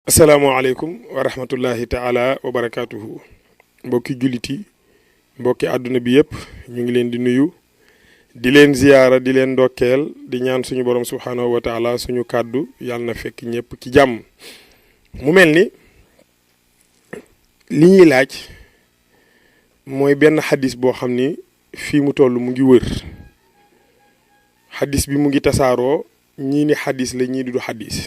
asalaamaaleykum wa rahmatullahi taala wa barakaatuhu mbokki jullit yi mbokki àdduna bi yëpp ñu ngi leen di nuyu di leen ziyaara di leen ndokkeel di ñaan suñu borom subhaanahu wa taala suñu kàddu yàlla na fekk ñëpp ci jàmm. mu mel ni li ñuy laaj mooy benn xadis boo xam ni fii mu toll mu ngi wër xadis bi mu ngi tasaaroo ñii ni xadis la ñii du xadis.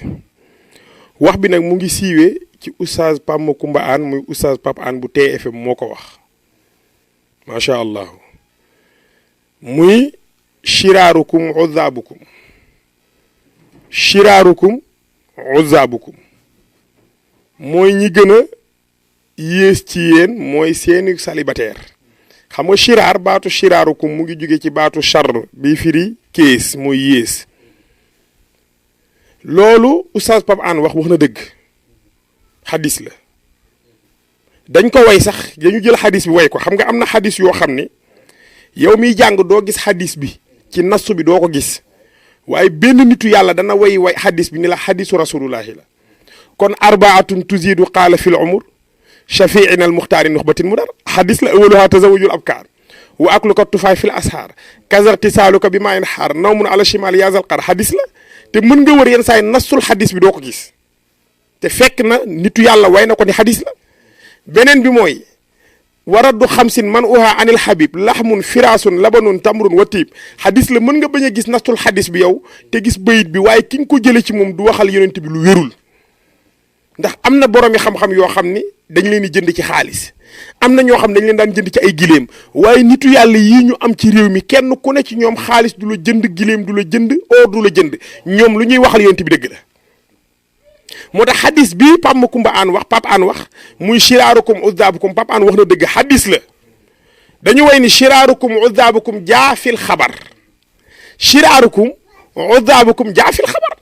wax bi nag mu ngi siiwee ci oustaz Pape Macoumba Anne muy oustaz Pape Anne bu TFM moo ko wax macha allah muy shiraarukum uzaabukum mooy ñi gën a yées ci yéen mooy seeni célibataire xam nga shiraar baatu shiraarukum mu ngi jóge ci baatu charr bi firi kees mooy yées loolu oustaz Pape Anne wax na dëgg xadis la dañ ko way sax dañu jël xadis bi way ko xam nga am na xadis yoo xam ni yow miy jàng doo gis xadis bi ci nassu bi doo ko gis waaye benn nitu yàlla dana way xadis bi ni la xadisu rasulullahi la kon arbaatun tuzidu qaala fil umur shafiina al muxtaari nuxbatin mudar xadis la awaluha tazawujul abkaar wa akluka tufaay fil ashaar kazartisaaluka bi maa in xaar nawmun ala shimal yaazal qar xadis la te mën nga wër yenn saa yi nasul xadis bi doo ko gis te fekk na nitu yàlla way na ko ni xadis la beneen bi mooy waraddu xamsin man uha anil habib laxmun firaasun labanun tamrun wa tiib xadis la mën nga bañ a gis nasul xadis bi yow te gis bayit bi waaye ki nga ko jële ci moom du waxal yonent bi lu wérul ndax am na boroomi xam-xam yoo xam ni dañ leen di jënd ci xaalis am na ñoo xam dañ leen daan jënd ci ay giléem waaye nitu yàlla yii ñu am ci réew mi kenn ku ne ci ñoom xaalis du la jënd giléem du la jënd or du la jënd ñoom lu ñuy waxal yonent bi dëgg la moo tax xadis bii Pape Macoumba Anne wax Pape Anne wax muy shiraarukum uzaabukum Pape Anne wax na dëgg xadis la dañu way ni shiraarukum uzaabukum jaa fil xabar shiraarukum uzaabukum jaa fil xabar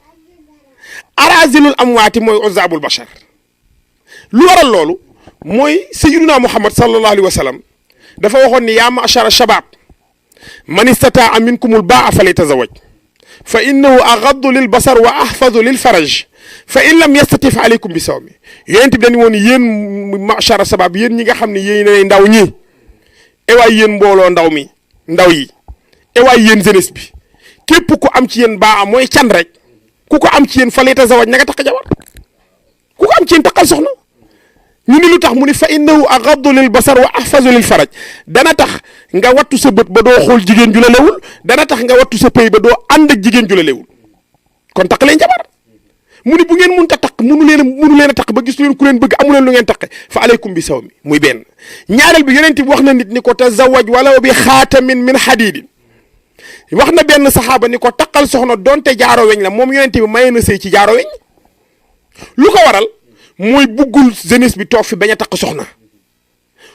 arazilul amwaati mooy uzaabul bashar lu waral loolu mooy sayyiduna Muhammad sallallahu alayhi wa sallam dafa waxoon ni yaa ma'shara shabaab man istataa minkumul baa falyatazawaj fa innahu aghaddu lil basar wa ahfadu lil faraj fa in lam yastatif aleykum bi sawmi yonent bi dañu woon yéen ma'shara shabaab yéen ñi nga xam ne yéen ndaw ñi ewaay yéen mbooloo ndaw yi ewaay yéen jeunesse bi képp ku am ci yéen baa mooy can rek ku ko am ci yéen falyatazawaj na nga takk jabar ku ko am ci yéen takkal soxna ñu ni lu tax mu ni fa innahu aghaddu lil basar wa ahfazu lil faraj dana tax nga wattu sa bët ba doo xool jigéen ju la lewul dana tax nga wattu sa pëy ba doo ànd ak jigéen ju la lewul kon takk leen jabar mu ni bu ngeen mënut a takk mënu leen a takk ba gis leen ku leen bëgg amu leen lu ngeen takk fa aleykum bi sawmi muy benn ñaareel bi yonent bi wax na nit ni ko tazawaj walaw bi xaatamin min hadidin wax na benn saxaaba ni ko takkal soxna donte jaaro weñ la moom yonent bi maye na sëy ci jaaro weñ lu ko waral mooy buggul jeunesse bi toog fi bañ a takk soxna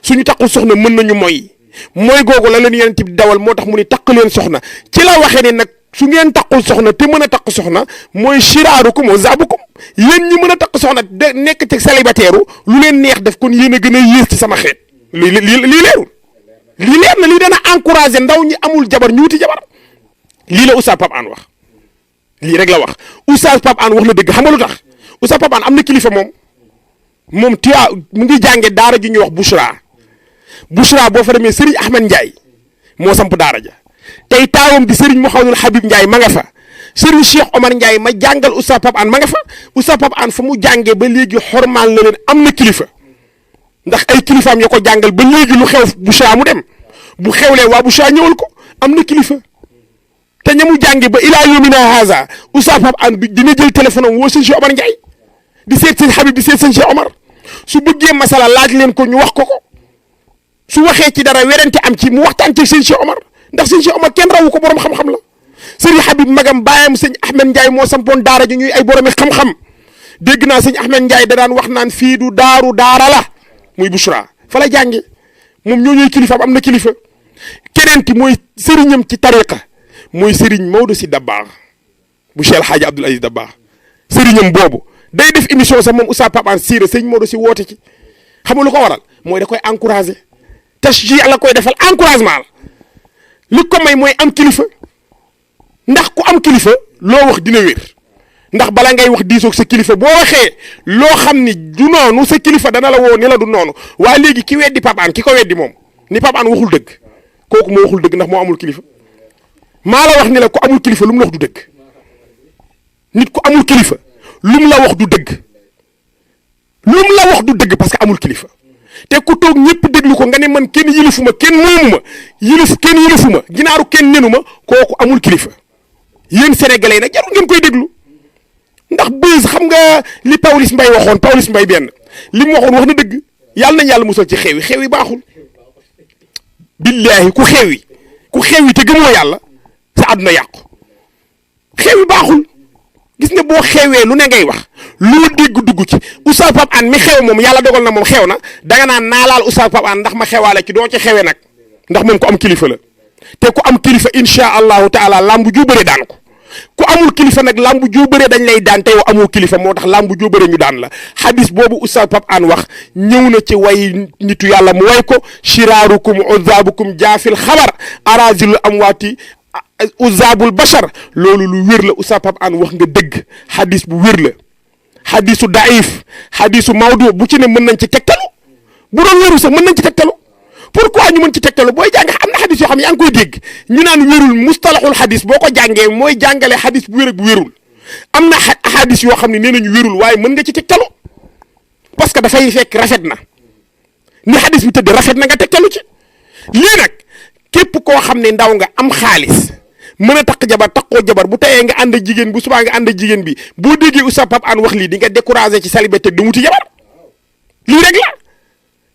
suñu takkul soxna mën nañu mooy googu la leen yonent bi dawal moo tax mu ni takk leen soxna ci la waxee ne nag su ngeen takkul soxna te mën a takk soxna mooy shiraarukum wa zaabukum yéen ñi mën a takk soxna de nekk ci célibataire lu leen neex def kon yéen a gën a yées ci sama xeet lii leerul lii leer na lii dana encouragé ndaw ñi amul jabar ñu wuti jabar lii la oustaz Pape Anne wax lii rek la wax oustaz Pape Anne wax na dëgg xam nga lu tax oustaz Pape Anne am na kilifa moom tuya mu ngi jànge daara ji ñuy wax Bouchra boo fa demee Serigne Ahmed Ndiaye moo samp daara ja tey taawam di Serigne Mouhamadul Habib Ndiaye ma nga fa Serigne Cheikh Omar Ndiaye ma jàngal oustaz Pape Anne ma nga fa oustaz Pape Anne fa mu jàngee ba léegi xormaal na leen am na kilifa ndax ay kilifaam ya ko jàngal ba léegi lu xew Bouchra mu dem bu xewlee waa Bouchra ñëwal ko am na kilifa te ña mu jàngee ba ilaa yawmina haza oustaz Pape Anne bi dina jël téléphone am woo Serigne Cheikh Omar Ndiaye di seet sëñ Habib di seet sëñ Cheikh Omar su bëggee masala laaj leen ko ñu wax ko su waxee ci dara werante am ci mu waxtaan ci sëñ Cheikh Omar ndax sëñ Cheikh Omar kenn rawu ko borom xam-xam la sëñ Habib magam baayam sëñ Ahmed Ndiaye moo sampoon daara ji ñuy ay boromi xam-xam dégg naa sëñ Ahmed Ndiaye da daan wax naan fii du daara la muy Bouchra fa la jànge moom ñoo ñuy kilifaam am na kilifa keneen ki mooy sëriñam ci tariqa mooy sëriñ Maodo si Dabakh bu Cheikh El Hadj Abdoul Aziz Dabakh sëriñam boobu day def émission sax moom oustaz Pape Anne siira sëñ Maodo si woote ci xam nga lu ko waral mooy da koy encouragé tashji la koy defal encouragement la li ko may mooy am kilifa ndax ku am kilifa loo wax dina wér ndax bala ngay wax diisoog sa kilifa boo waxee loo xam ni du noonu sa kilifa dana la woo ni la du noonu waaye léegi ki weddi Pape Hann ki ko weddi moom ni Pape Hann waxul dëgg kooku moo waxul dëgg ndax moo amul kilifa maa la wax ni la ku amul kilifa lu mu la wax du dëgg nit ku amul kilifa lu mu la wax du dëgg lu mu la wax du dëgg parce que amul kilifa te ku toog ñëpp déglu ko nga ne man kenn yilifu ma kenn moomu ma kenn yilifu ma ginaaru kenn nenu ma kooku amul kilifa yéen sénégalais nag jarul ngeen koy déglu ndax bës xam nga li Pawlish Mbaye waxoon Pawlish Mbaye benn li mu waxoon wax na dëgg yàlla nañ yàlla musal ci xew yi baaxul billaahi ku xew yi te gëmoo yàlla sa àdduna yàqu xew yi baaxul gis nga boo xewee lu ne ngay wax lu dégg dugg ci Oustaz Pape Hann mi xew moom yàlla dogal na moom xew na danga naan naa laal Oustaz Pape Hann ndax ma xewaale ci doo ci xewee nag ndax moom ko am kilifa la te ku am kilifa insha allahu taala lambu ju bëre daan ko ku amul kilifa nag lambu ju bëre dañ lay daan te yow amoo kilifa moo tax lambu ju bëre ñu daan la hadis boobu Oustaz Pape Hann wax ñëw na ci way nitu yàlla mu way ko shiraarukum uzaabukum jaafil xabar arazilul amwaati uzabul bashar loolu lu wér la Oustaz Pape Hann wax nga dëgg hadis bu wér la hadisu daif hadisu mawdu bu ci ne mën nañ ci tegtalu bu doon wéru sax mën nañ ci tegtalu pourquoi ñu mën ci tegtalu booy jàng am na hadis yoo xam ne yaa ngi koy dégg ñu naan wérul mustalahul hadis boo ko jàngee mooy jàngale hadis bu wér ak bu wérul am na hadis yoo xam ne nee nañu wérul waaye mën nga ci tegtalu parce que dafay fekk rafet na ni hadis bi tëdd rafet na nga tegtalu ci lii nag képp koo xam ne ndaw nga am xaalis mën a takk jabar takkoo jabar bu tayee nga ànd ak jigéen bu subaa nga ànd ak jigéen bi boo déggee Oustaz Pape Hann wax lii di nga découragé ci célibataire du wuti jabar lii rek la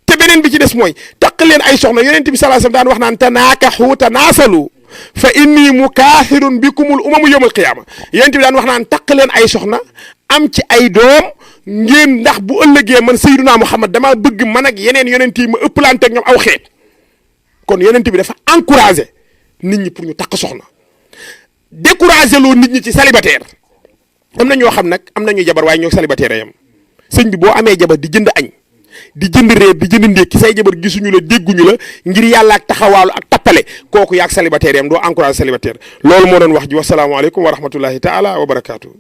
te beneen bi ci des mooy takk leen ay soxna yonent bi sallallahu alayhi wasallam daan wax naan tanaakaxu tanaasalu fa inni mukaahirun bikumul umamu yawmal qiyaama yonent bi daan wax naan takk leen ay soxna am ci ay doom ngeen ndax bu ëllëgee man Seydunaa Muhammad dama bëgg man ak yeneen yonent yi ma ëpplante ak ñoom aw xeet kon yonent bi dafa encouragé nit ñi pour ñu takk soxna découragé loo nit ñi ci célibataire am na ñoo xam nag am nañu jabar waaye ñoo célibataire yam sëñ bi boo amee jabar di jënd añ di jënd reer di jënd ndékki say jabar gisuñu la dégguñu la ngir yàlla ak taxawaalu ak tappale kooku yaag célibataire yam doo encouragé célibataire loolu moo doon wax ji wasalaamaaleykum wa rahmatullahi taala wa barakaatu.